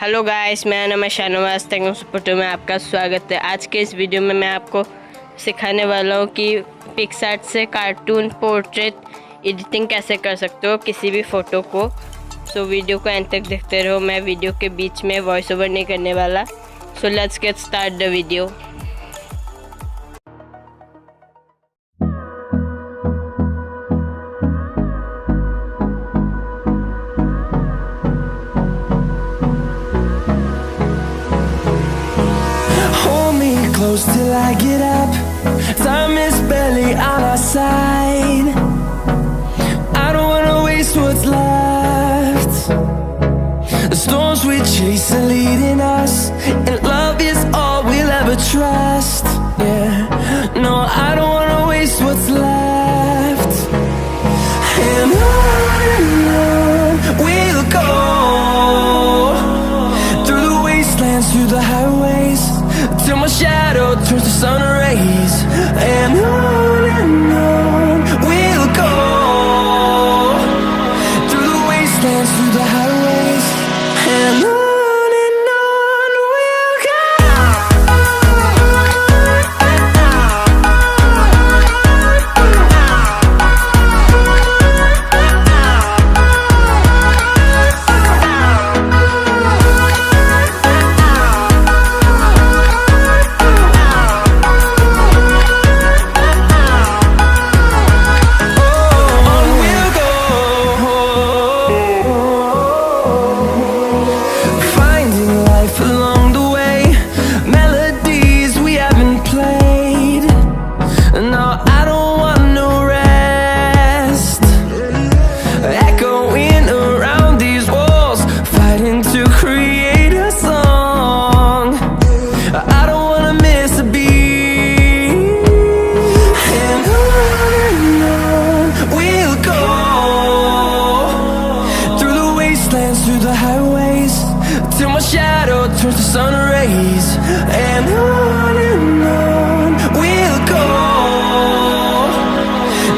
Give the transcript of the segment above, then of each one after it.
Hello guys, मेरा नाम है शानवाज टेक्नो में आपका स्वागत है। आज के इस वीडियो में मैं आपको सिखाने वाला हूँ कि पिक्सार्ट से कार्टून पोर्ट्रेट एडिटिंग कैसे कर सकते हो किसी भी फ़ोटो को। सो वीडियो को एंड तक देखते रहो। मैं वीडियो के बीच में वॉइस ओवर नहीं करने वाला। So let's get start the video. Close till I get up. Time is barely on our side. I don't wanna waste what's left. The storms we chase are leading us, and love is all we'll ever trust. Yeah, no, I don't wanna waste what's left. And on we'll go, through the wastelands, through the highways, till my shadow turns to sun rays. And on we'll go, through the wastelands, through the highways, and on we'll go. Through the highways, till my shadow turns to sun rays. And on we'll go,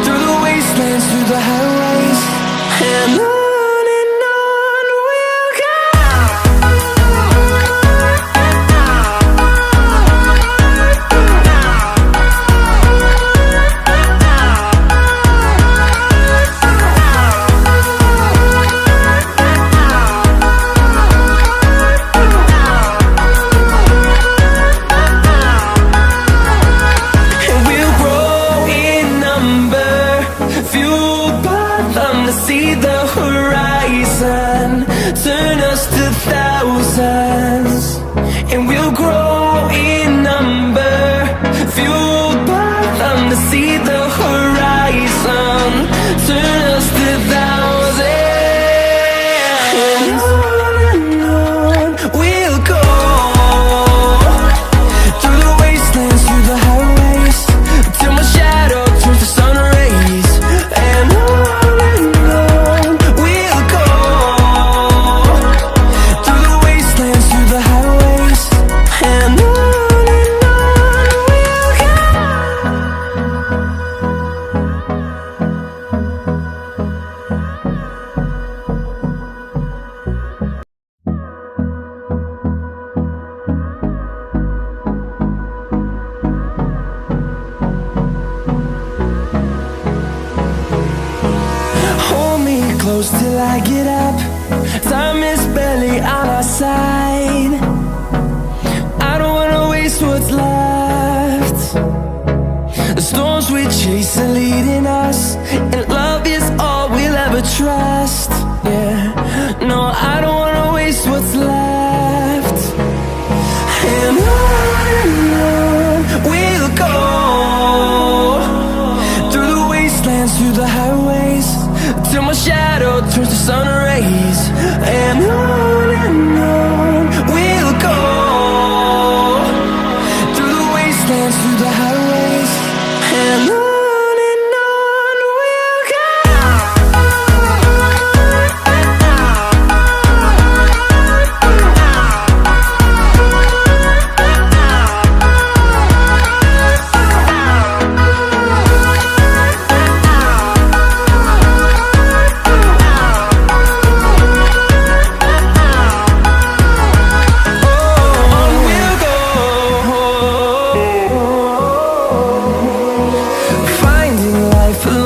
through the wastelands, through the highways, and on we'll go. See the horizon, turn us to thousands, and we'll grow in number, fueled by them to see the horizon, turn us to thousands. And on we'll go, through the wastelands, through the highways, till my shadow turns to sun rays. And close till I get up. Time is barely on our side. I don't wanna waste what's left. The storms we chase are leading us, and love is all we'll ever trust. Yeah, no, I don't wanna waste what's left. And on we'll go, through the wastelands, through the highways, till my shadow turns to sun rays. And on life alone.